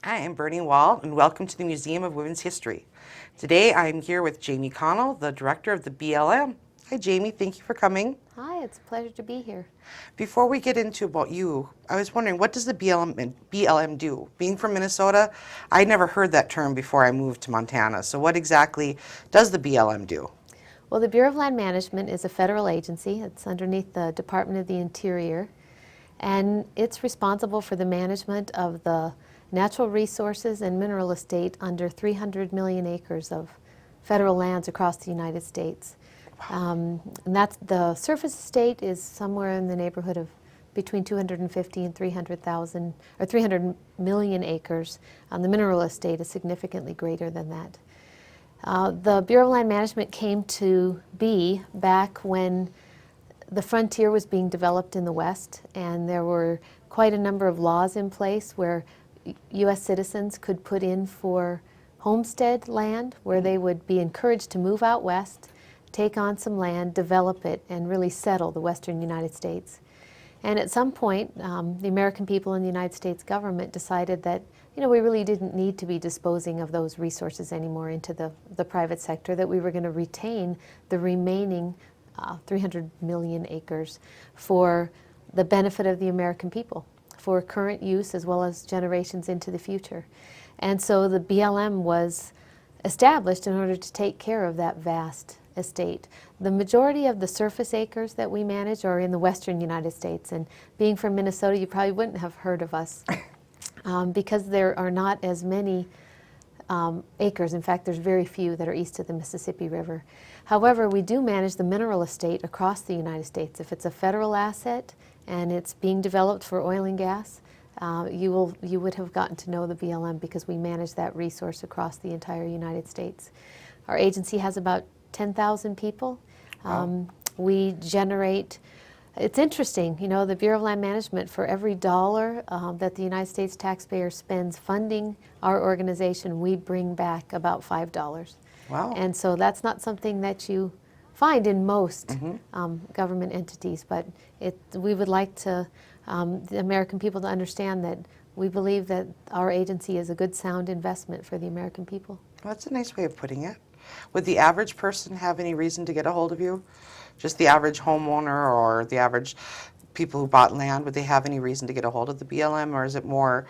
Hi, I'm Bernie Wall, and welcome to the Museum of Women's History. Today I'm here with Jamie Connell, the director of the BLM. Hi, Jamie. Thank you for coming. Hi, it's a pleasure to be here. Before we get into about you, I was wondering, what does the BLM do? Being from Minnesota, I never heard that term before I moved to Montana. So what exactly does the BLM do? Well, the Bureau of Land Management is a federal agency. It's underneath the Department of the Interior, and it's responsible for the management of the natural resources and mineral estate under 300 million acres of federal lands across the United States. And that's the surface estate is somewhere in the neighborhood of between 250 and 300,000 or 300 million acres. The mineral estate is significantly greater than that. The Bureau of Land Management came to be back when the frontier was being developed in the West, and there were quite a number of laws in place where U.S. citizens could put in for homestead land, where they would be encouraged to move out west, take on some land, develop it, and really settle the western United States. And at some point, the American people and the United States government decided that, we really didn't need to be disposing of those resources anymore into the private sector, that we were going to retain the remaining 300 million acres for the benefit of the American people, for current use as well as generations into the future. And so the BLM was established in order to take care of that vast estate. The majority of the surface acres that we manage are in the western United States, and being from Minnesota, you probably wouldn't have heard of us because there are not as many acres. In fact, there's very few that are east of the Mississippi River. However, we do manage the mineral estate across the United States. If it's a federal asset and it's being developed for oil and gas, you would have gotten to know the BLM because we manage that resource across the entire United States. Our agency has about 10,000 people. Wow. We generate, it's interesting, the Bureau of Land Management, for every dollar that the United States taxpayer spends funding our organization, we bring back about $5. Wow. And so that's not something that you find in most government entities, but we would like the American people to understand that we believe that our agency is a good, sound investment for the American people. Well, that's a nice way of putting it. Would the average person have any reason to get a hold of you? Just the average homeowner or the average people who bought land, would they have any reason to get a hold of the BLM, or is it more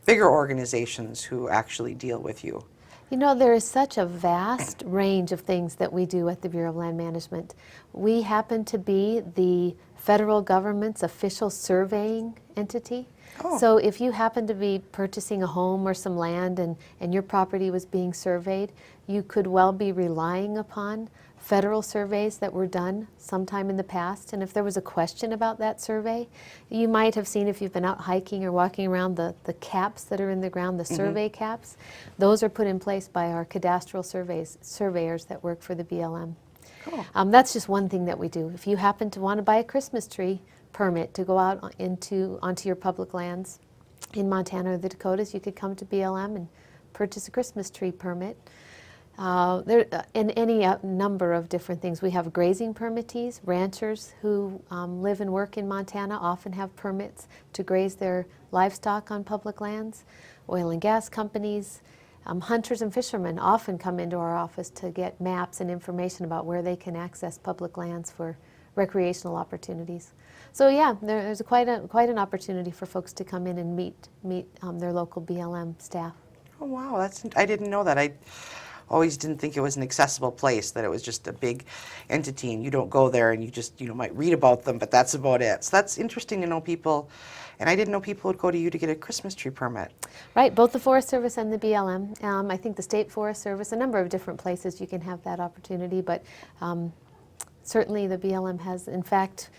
bigger organizations who actually deal with you? There is such a vast range of things that we do at the Bureau of Land Management. We happen to be the federal government's official surveying entity. Oh. So if you happen to be purchasing a home or some land and your property was being surveyed, you could well be relying upon federal surveys that were done sometime in the past. And if there was a question about that survey, you might have seen, if you've been out hiking or walking around, the caps that are in the ground, the survey caps. Those are put in place by our cadastral surveyors that work for the BLM. Cool. That's just one thing that we do. If you happen to want to buy a Christmas tree permit to go out onto your public lands in Montana or the Dakotas, you could come to BLM and purchase a Christmas tree permit. In any number of different things. We have grazing permittees. Ranchers who live and work in Montana often have permits to graze their livestock on public lands. Oil and gas companies, hunters and fishermen often come into our office to get maps and information about where they can access public lands for recreational opportunities. So yeah, there's quite an opportunity for folks to come in and meet their local BLM staff. Oh, wow. I didn't know that. I always didn't think it was an accessible place, that it was just a big entity and you don't go there and you just, might read about them, but that's about it. So that's interesting to know people. And I didn't know people would go to you to get a Christmas tree permit. Right, both the Forest Service and the BLM. I think the State Forest Service, a number of different places you can have that opportunity, but certainly the BLM has, in fact,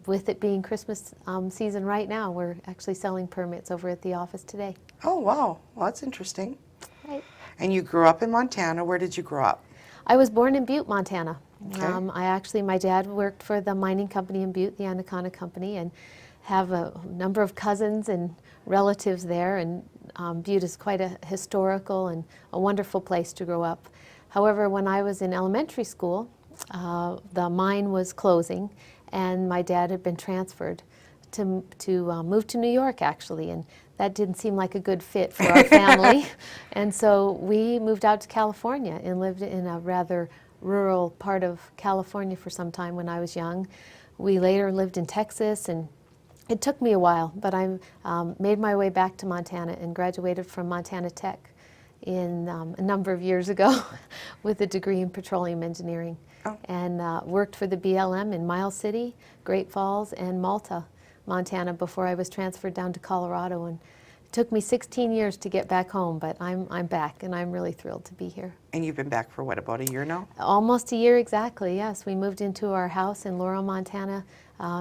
with it being Christmas season right now, we're actually selling permits over at the office today. Oh, wow. Well, that's interesting. Right. And you grew up in Montana. Where did you grow up? I was born in Butte, Montana. Okay. My dad worked for the mining company in Butte, the Anaconda Company, and have a number of cousins and relatives there, and Butte is quite a historical and a wonderful place to grow up. However, when I was in elementary school, the mine was closing, and my dad had been transferred to move to New York, actually, and that didn't seem like a good fit for our family. And so we moved out to California and lived in a rather rural part of California for some time when I was young. We later lived in Texas, and it took me a while, but I made my way back to Montana and graduated from Montana Tech in a number of years ago with a degree in petroleum engineering. Oh. And worked for the BLM in Miles City, Great Falls, and Malta, Montana, before I was transferred down to Colorado. And it took me 16 years to get back home, but I'm back, and I'm really thrilled to be here. And you've been back for what, about a year now? Almost a year exactly, yes. We moved into our house in Laurel, Montana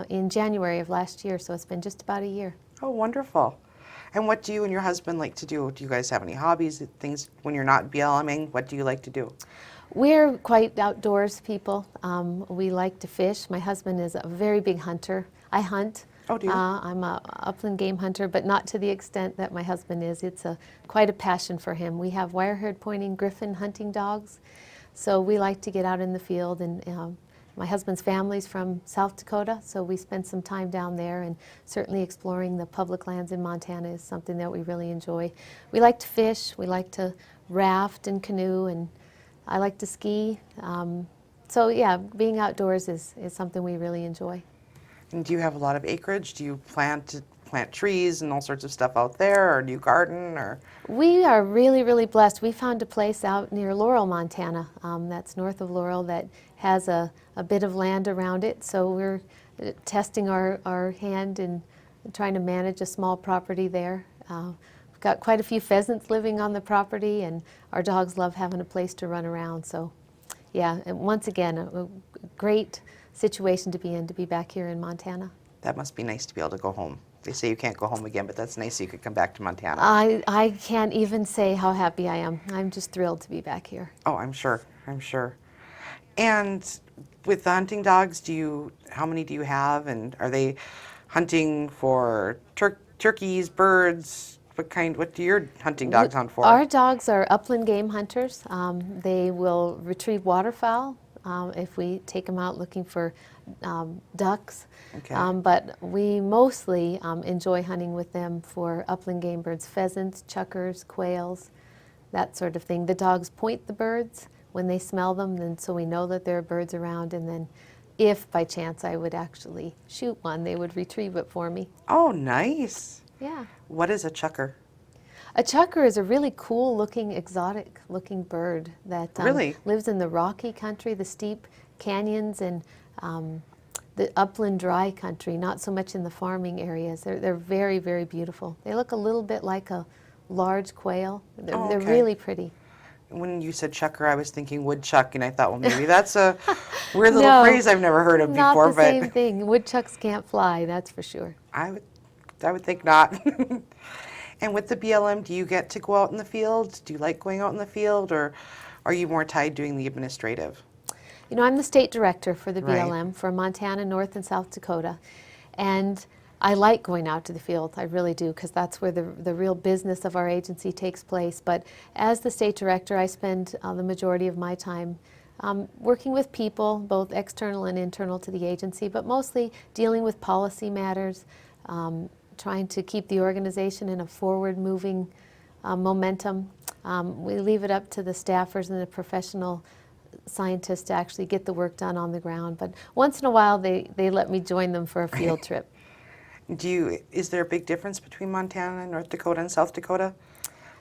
in January of last year, so it's been just about a year. Oh, wonderful. And what do you and your husband like to do? Do you guys have any hobbies, things when you're not BLMing? What do you like to do? We're quite outdoors people. We like to fish. My husband is a very big hunter. I hunt. Oh, do you? I'm a upland game hunter, but not to the extent that my husband is. It's quite a passion for him. We have wire-haired pointing griffon hunting dogs, so we like to get out in the field. And my husband's family's from South Dakota, so we spend some time down there, and certainly exploring the public lands in Montana is something that we really enjoy. We like to fish. We like to raft and canoe, and I like to ski. So yeah, being outdoors is something we really enjoy. And do you have a lot of acreage? Do you plant trees and all sorts of stuff out there, or do you garden, or? We are really, really blessed. We found a place out near Laurel, Montana, that's north of Laurel, that has a bit of land around it. So we're testing our hand in trying to manage a small property there. We've got quite a few pheasants living on the property, and our dogs love having a place to run around. So yeah, and once again, a great situation to be in, to be back here in Montana. That must be nice to be able to go home. They say you can't go home again, but that's nice you could come back to Montana. I can't even say how happy I am. I'm just thrilled to be back here. Oh, I'm sure. I'm sure. And with the hunting dogs, how many do you have? And are they hunting for turkeys, birds? What do your hunting dogs hunt for? Our dogs are upland game hunters. They will retrieve waterfowl if we take them out looking for ducks. Okay. But we mostly enjoy hunting with them for upland game birds, pheasants, chukars, quails, that sort of thing. The dogs point the birds when they smell them, and so we know that there are birds around, and then if by chance I would actually shoot one, they would retrieve it for me. Oh, nice. Yeah. What is a chukar? A chukar is a really cool looking, exotic looking bird that Really? lives in the rocky country, the steep canyons, and the upland dry country, not so much in the farming areas. They're very, very beautiful. They look a little bit like a large quail. They're okay. really pretty. When you said chukar, I was thinking woodchuck, and I thought, well, maybe that's a weird little No, phrase I've never heard of not before. the But same thing. Woodchucks can't fly, that's for sure. I would think not. And with the BLM, do you get to go out in the field? Do you like going out in the field, or are you more tied doing the administrative? You know, I'm the state director for the Right. BLM for Montana, North and South Dakota, and I like going out to the field. I really do, because that's where the real business of our agency takes place. But as the state director, I spend the majority of my time working with people, both external and internal to the agency, but mostly dealing with policy matters, trying to keep the organization in a forward-moving momentum. We leave it up to the staffers and the professional scientists to actually get the work done on the ground. But once in a while, they let me join them for a field trip. Is there a big difference between Montana, North Dakota, and South Dakota?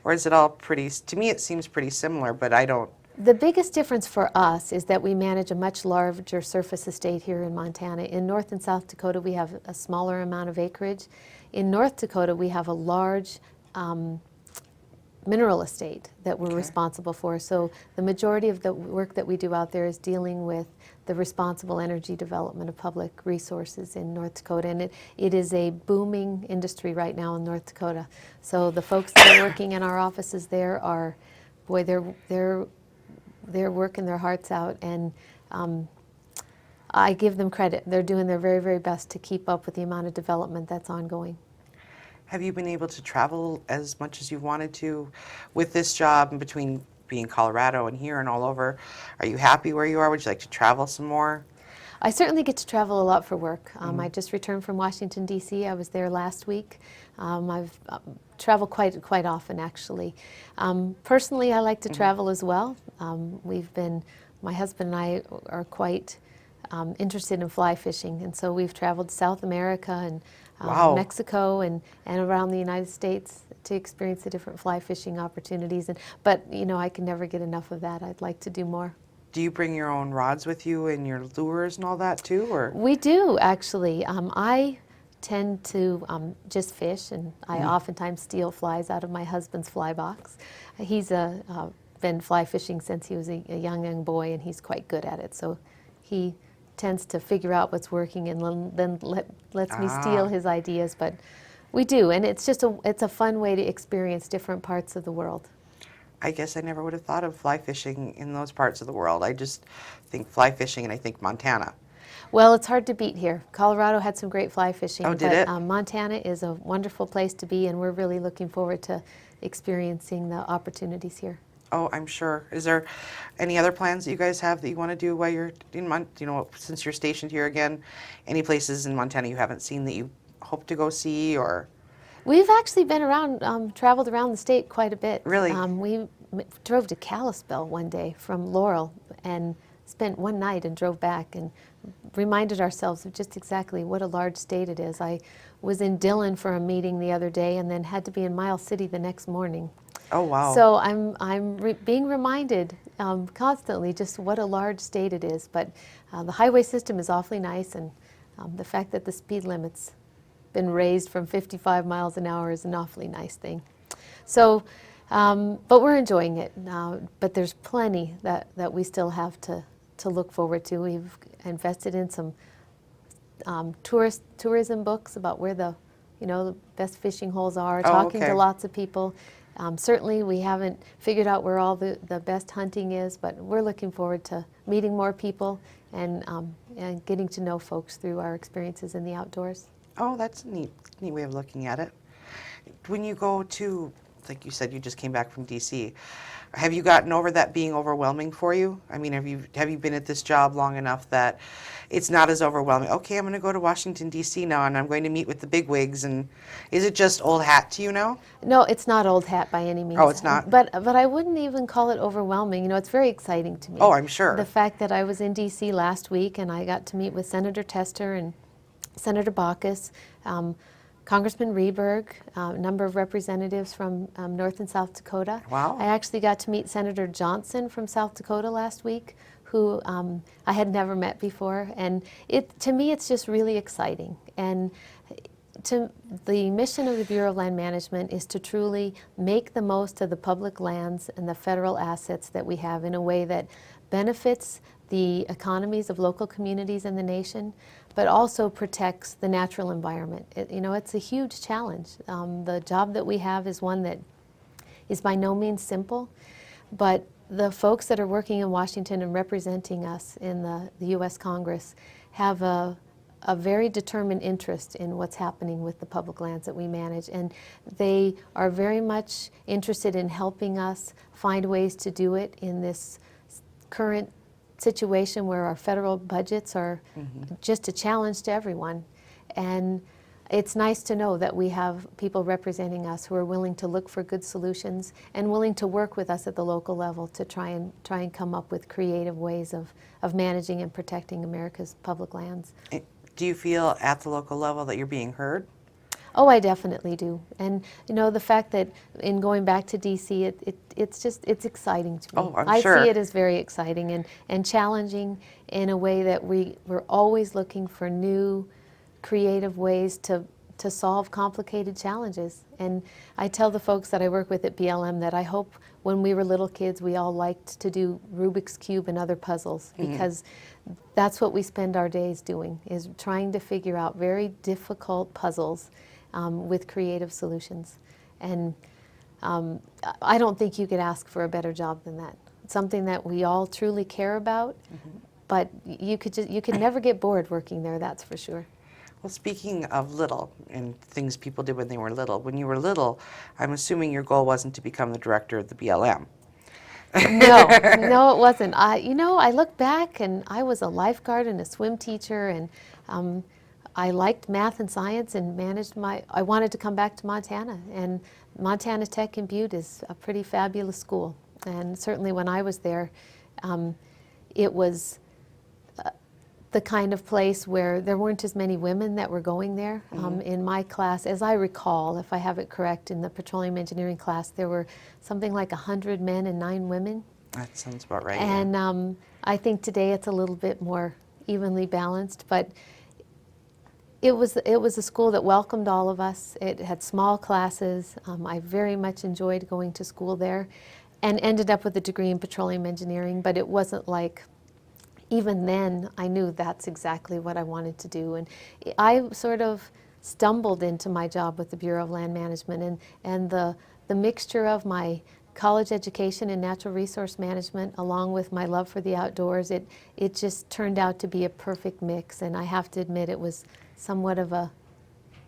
Or is it all to me it seems pretty similar, but I don't. The biggest difference for us is that we manage a much larger surface estate here in Montana. In North and South Dakota, we have a smaller amount of acreage. In North Dakota, we have a large mineral estate that we're Okay. responsible for. So the majority of the work that we do out there is dealing with the responsible energy development of public resources in North Dakota. And it is a booming industry right now in North Dakota. So the folks that are working in our offices there are, boy, they're working their hearts out, and I give them credit. They're doing their very, very best to keep up with the amount of development that's ongoing. Have you been able to travel as much as you wanted to with this job, and between being Colorado and here and all over? Are you happy where you are? Would you like to travel some more? I certainly get to travel a lot for work. I just returned from Washington, D.C. I was there last week. I've traveled quite often, actually. Personally, I like to travel as well. My husband and I are quite interested in fly fishing, and so we've traveled to South America and Wow. Mexico and around the United States to experience the different fly fishing opportunities. But I can never get enough of that. I'd like to do more. Do you bring your own rods with you and your lures and all that too, or? We do, actually. I tend to just fish, and I oftentimes steal flies out of my husband's fly box. He's been fly fishing since he was a young boy, and he's quite good at it. So he tends to figure out what's working and then lets me steal his ideas. But we do, and it's a fun way to experience different parts of the world. I guess I never would have thought of fly fishing in those parts of the world. I just think fly fishing and I think Montana. Well, it's hard to beat here. Colorado had some great fly fishing, Oh, did but it? Montana is a wonderful place to be, and we're really looking forward to experiencing the opportunities here. Oh, I'm sure. Is there any other plans that you guys have that you want to do while you're in since you're stationed here again? Any places in Montana you haven't seen that you hope to go see, or? We've actually been around, traveled around the state quite a bit. Really? We drove to Kalispell one day from Laurel and spent one night and drove back and reminded ourselves of just exactly what a large state it is. I was in Dillon for a meeting the other day and then had to be in Miles City the next morning. Oh, wow. So I'm being reminded constantly just what a large state it is. But the highway system is awfully nice, and the fact that the speed limit's been raised from 55 miles an hour is an awfully nice thing. So, but we're enjoying it. But there's plenty that we still have to look forward to. We've invested in some tourism books about where the best fishing holes are, talking to lots of people. Certainly we haven't figured out where all the best hunting is, but we're looking forward to meeting more people and getting to know folks through our experiences in the outdoors. Oh, that's a neat way of looking at it. When you go to, like you said, you just came back from DC, have you gotten over that being overwhelming for you? I mean, have you been at this job long enough that it's not as overwhelming? Okay, I'm going to go to Washington, D.C. now, and I'm going to meet with the bigwigs, and is it just old hat to you now? No, it's not old hat by any means. Oh, it's not? But I wouldn't even call it overwhelming. It's very exciting to me. Oh, I'm sure. The fact that I was in D.C. last week and I got to meet with Senator Tester and Senator Baucus, Congressman Rehberg, a number of representatives from North and South Dakota. Wow. I actually got to meet Senator Johnson from South Dakota last week, who I had never met before. And to me, it's just really exciting. And the mission of the Bureau of Land Management is to truly make the most of the public lands and the federal assets that we have in a way that benefits the economies of local communities in the nation, but also protects the natural environment. It's a huge challenge. The job that we have is one that is by no means simple, but the folks that are working in Washington and representing us in the U.S. Congress have a very determined interest in what's happening with the public lands that we manage, and they are very much interested in helping us find ways to do it in this current situation where our federal budgets are just a challenge to everyone. And it's nice to know that we have people representing us who are willing to look for good solutions and willing to work with us at the local level to try and come up with creative ways of managing and protecting America's public lands. Do you feel at the local level that you're being heard? Oh, I definitely do. And the fact that in going back to DC, it's exciting to me. Oh, I'm sure. I see it as very exciting and challenging in a way that we're always looking for new creative ways to solve complicated challenges. And I tell the folks that I work with at BLM that I hope when we were little kids we all liked to do Rubik's Cube and other puzzles, because that's what we spend our days doing, is trying to figure out very difficult puzzles with creative solutions. And I don't think you could ask for a better job than that. It's something that we all truly care about, but you could never get bored working there, that's for sure. Well, speaking of little and things people did when they were little, when you were little, I'm assuming your goal wasn't to become the director of the BLM. No, no, it wasn't. I look back and I was a lifeguard and a swim teacher, and I liked math and science and I wanted to come back to Montana, and Montana Tech in Butte is a pretty fabulous school. And certainly when I was there, it was the kind of place where there weren't as many women that were going there. In my class, as I recall, if I have it correct, in the petroleum engineering class, there were something like 100 men and 9 women. That sounds about right. And I think today it's a little bit more evenly balanced, but it was a school that welcomed all of us. It had small classes. I very much enjoyed going to school there, and ended up with a degree in petroleum engineering, but it wasn't like, even then, I knew that's exactly what I wanted to do. And I sort of stumbled into my job with the Bureau of Land Management, and the mixture of my college education in natural resource management, along with my love for the outdoors, it just turned out to be a perfect mix. And I have to admit, it was somewhat of a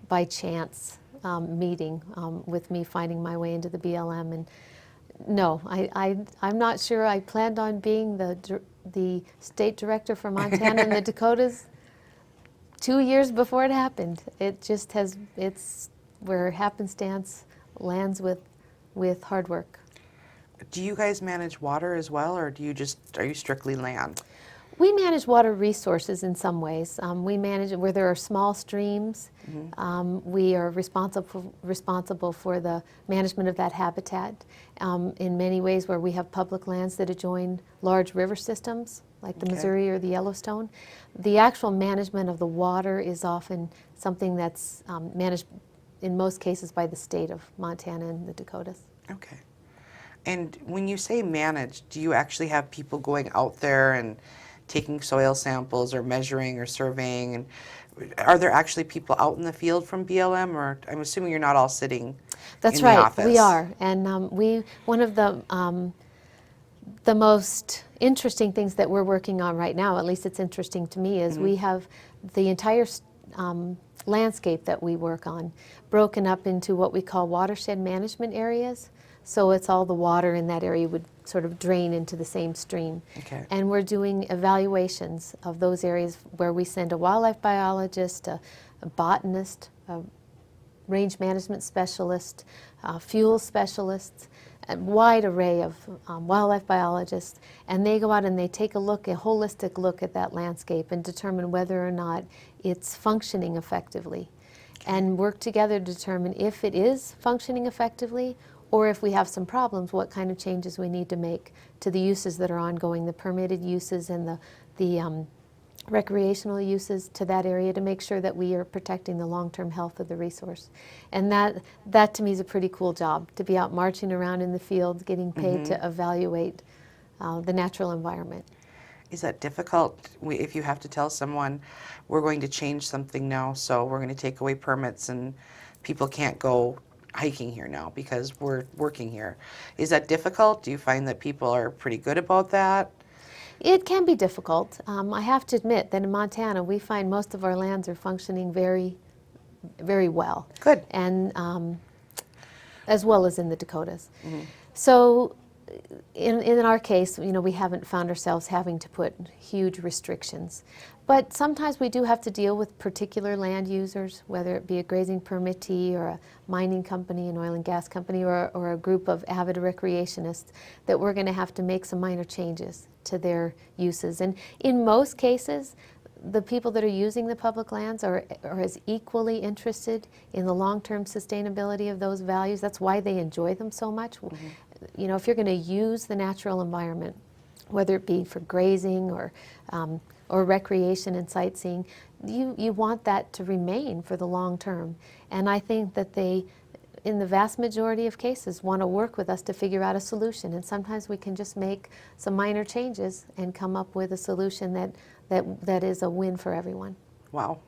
by chance meeting with me finding my way into the BLM. And no, I'm not sure I planned on being the state director for Montana and the Dakotas 2 years before it happened. It just it's where happenstance lands with hard work. Do you guys manage water as well, or are you strictly land? We manage water resources in some ways. We manage it where there are small streams. We are responsible for the management of that habitat. In many ways, where we have public lands that adjoin large river systems, like the Missouri or the Yellowstone, the actual management of the water is often something that's managed in most cases by the state of Montana and the Dakotas. Okay. And when you say manage, do you actually have people going out there and taking soil samples or measuring or surveying? And are there actually people out in the field from BLM, or I'm assuming you're not all sitting That's in right, the office? we are. And one of the most interesting things that we're working on right now, at least it's interesting to me, is we have the entire landscape that we work on broken up into what we call watershed management areas. So it's all the water in that area would sort of drain into the same stream. Okay. And we're doing evaluations of those areas where we send a wildlife biologist, a botanist, a range management specialist, fuel specialists, a wide array of wildlife biologists, and they go out and they take a holistic look at that landscape and determine whether or not it's functioning effectively, and work together to determine if it is functioning effectively, or if we have some problems, what kind of changes we need to make to the uses that are ongoing, the permitted uses and the recreational uses to that area, to make sure that we are protecting the long-term health of the resource. And that to me is a pretty cool job, to be out marching around in the field, getting paid to evaluate the natural environment. Is that difficult if you have to tell someone, we're going to change something now, so we're going to take away permits and people can't go hiking here now because we're working here? Is that difficult? Do you find that people are pretty good about that? It can be difficult. I have to admit that in Montana, we find most of our lands are functioning very, very well. Good. And as well as in the Dakotas. So in our case, we haven't found ourselves having to put huge restrictions. But sometimes we do have to deal with particular land users, whether it be a grazing permittee or a mining company, an oil and gas company, or a group of avid recreationists, that we're going to have to make some minor changes to their uses. And in most cases, the people that are using the public lands are as equally interested in the long-term sustainability of those values. That's why they enjoy them so much. If you're going to use the natural environment, whether it be for grazing or recreation and sightseeing, you want that to remain for the long term. And I think that they, in the vast majority of cases, want to work with us to figure out a solution. And sometimes we can just make some minor changes and come up with a solution that is a win for everyone. Wow.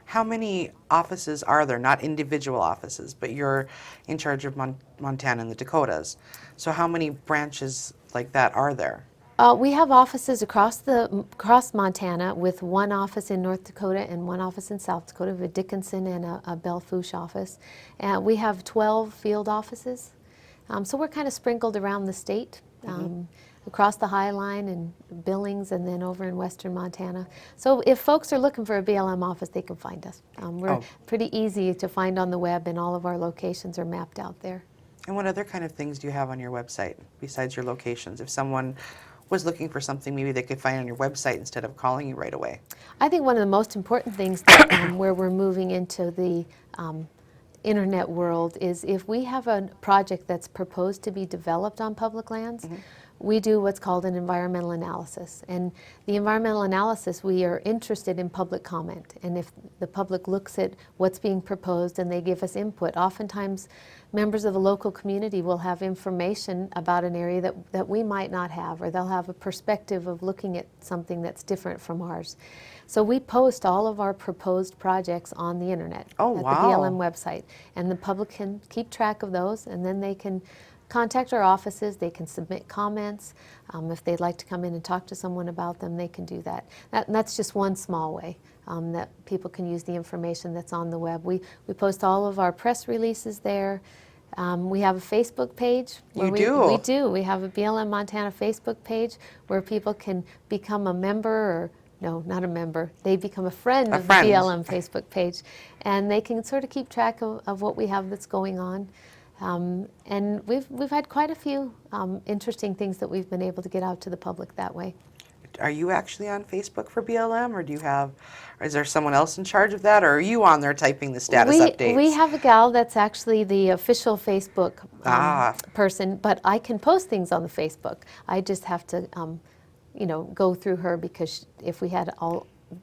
How many offices are there? Not individual offices, but you're in charge of Montana and the Dakotas. So how many branches like that are there? We have offices across Montana, with one office in North Dakota and one office in South Dakota. We have a Dickinson and a MOWH office. And we have 12 field offices. So we're kind of sprinkled around the state. across the High Line in Billings and then over in western Montana. So if folks are looking for a BLM office, they can find us. We're Oh. pretty easy to find on the web, and all of our locations are mapped out there. And what other kind of things do you have on your website besides your locations? If someone was looking for something maybe they could find on your website instead of calling you right away. I think one of the most important things that, where we're moving into the internet world is if we have a project that's proposed to be developed on public lands, we do what's called an environmental analysis. And the environmental analysis, we are interested in public comment. And if the public looks at what's being proposed and they give us input, oftentimes members of the local community will have information about an area that we might not have, or they'll have a perspective of looking at something that's different from ours. So we post all of our proposed projects on the internet Oh, at wow. the BLM website. And the public can keep track of those, and then they can contact our offices, they can submit comments. If they'd like to come in and talk to someone about them, they can do that. That's just one small way that people can use the information that's on the web. We post all of our press releases there. We have a Facebook page. You We do. We have a BLM Montana Facebook page where people can become a member, or no, not a member. They become a friend of the BLM Facebook page, and they can sort of keep track of what we have that's going on. And we've had quite a few interesting things that we've been able to get out to the public that way. Are you actually on Facebook for BLM, or is there someone else in charge of that, or are you on there typing the status updates? We have a gal that's actually the official Facebook person, but I can post things on the Facebook. I just have to, go through her, because if we had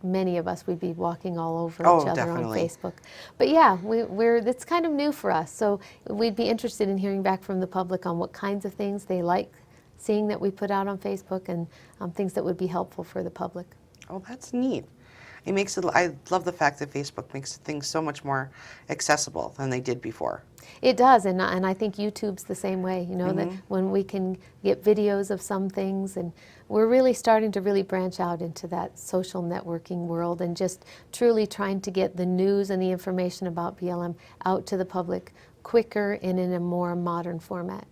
many of us, we'd be walking all over each other definitely. on Facebook. But yeah, it's kind of new for us, so we'd be interested in hearing back from the public on what kinds of things they like seeing that we put out on Facebook, and things that would be helpful for the public. Oh, that's neat. I love the fact that Facebook makes things so much more accessible than they did before. It does, and I think YouTube's the same way, that when we can get videos of some things, and we're really starting to branch out into that social networking world, and just truly trying to get the news and the information about BLM out to the public quicker and in a more modern format.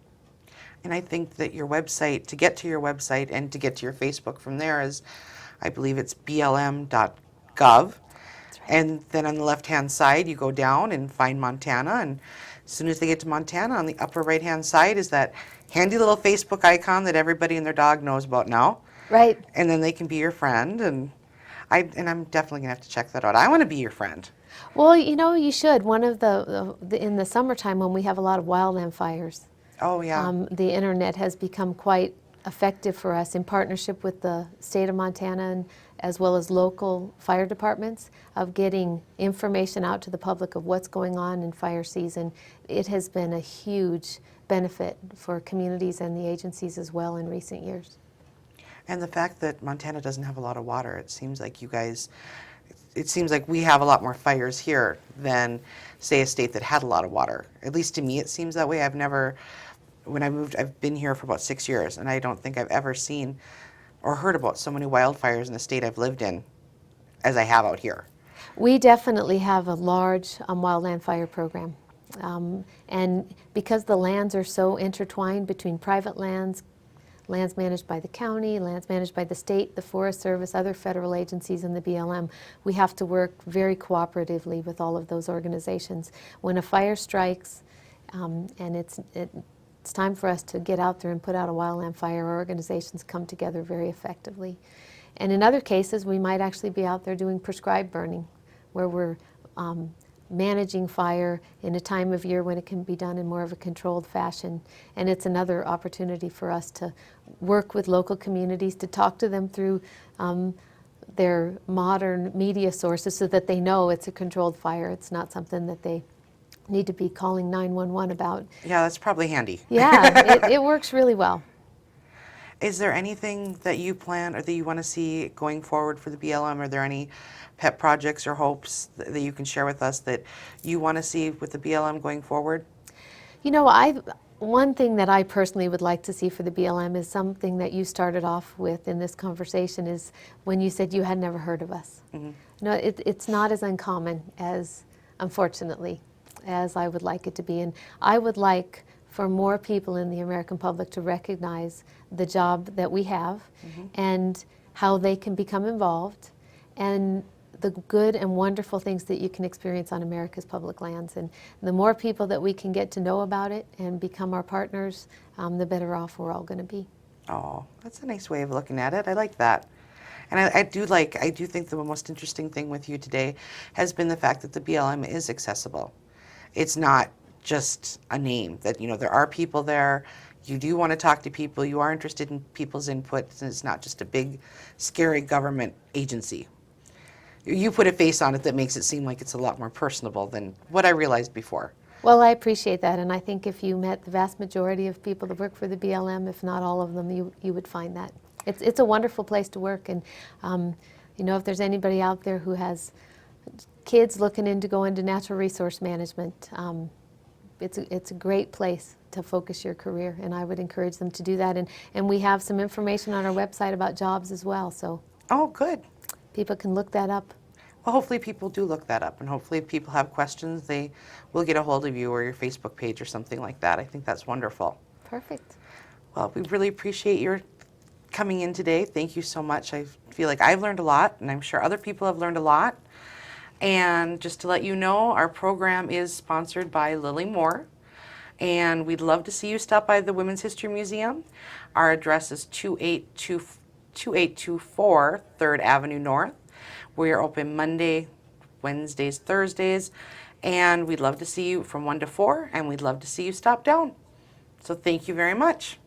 And I think that your website, to get to your website and to get to your Facebook from there is, I believe it's blm.gov. That's right. And then on the left-hand side, you go down and find Montana. And as soon as they get to Montana, on the upper right-hand side is that handy little Facebook icon that everybody and their dog knows about now. Right. And then they can be your friend. And I'm definitely going to have to check that out. I want to be your friend. Well, you should. One of in the summertime, when we have a lot of wildland fires, Oh, yeah. the internet has become quite effective for us, in partnership with the state of Montana and as well as local fire departments, of getting information out to the public of what's going on in fire season. It has been a huge benefit for communities and the agencies as well in recent years. And the fact that Montana doesn't have a lot of water, it seems like we have a lot more fires here than, say, a state that had a lot of water. At least to me it seems that way. When I moved, I've been here for about 6 years, and I don't think I've ever seen or heard about so many wildfires in the state I've lived in as I have out here. We definitely have a large wildland fire program. And because the lands are so intertwined between private lands, lands managed by the county, lands managed by the state, the Forest Service, other federal agencies, and the BLM, we have to work very cooperatively with all of those organizations. When a fire strikes, and it's time for us to get out there and put out a wildland fire, our organizations come together very effectively. And in other cases, we might actually be out there doing prescribed burning, where we're managing fire in a time of year when it can be done in more of a controlled fashion. And it's another opportunity for us to work with local communities, to talk to them through their modern media sources so that they know it's a controlled fire. It's not something that they need to be calling 911 about. Yeah, that's probably handy. Yeah, it works really well. Is there anything that you plan or that you want to see going forward for the BLM? Are there any pet projects or hopes that you can share with us that you want to see with the BLM going forward? One thing that I personally would like to see for the BLM is something that you started off with in this conversation, is when you said you had never heard of us. Mm-hmm. No, it's not as uncommon as, unfortunately, as I would like it to be. And I would like for more people in the American public to recognize the job that we have and how they can become involved and the good and wonderful things that you can experience on America's public lands. And the more people that we can get to know about it and become our partners, the better off we're all going to be. Oh, that's a nice way of looking at it. I like that. And I do think the most interesting thing with you today has been the fact that the BLM is accessible. It's not just a name, that, you know, there are people there. You do want to talk to people. You are interested in people's input. And it's not just a big, scary government agency. You put a face on it that makes it seem like it's a lot more personable than what I realized before. Well, I appreciate that, and I think if you met the vast majority of people that work for the BLM, if not all of them, you would find that. It's a wonderful place to work, and you know, if there's anybody out there who has kids looking to go into natural resource management, it's a great place to focus your career, and I would encourage them to do that. And we have some information on our website about jobs as well, so Oh, good. people can look that up. Well, hopefully people do look that up, and hopefully if people have questions, they will get a hold of you or your Facebook page or something like that. I think that's wonderful. Perfect. Well, we really appreciate your coming in today. Thank you so much. I feel like I've learned a lot, and I'm sure other people have learned a lot. And just to let you know, our program is sponsored by Lily Moore, and we'd love to see you stop by the Women's History Museum. Our address is 2824 3rd Avenue North. We are open Monday, Wednesdays, Thursdays, and we'd love to see you from 1 to 4, and we'd love to see you stop down. So thank you very much.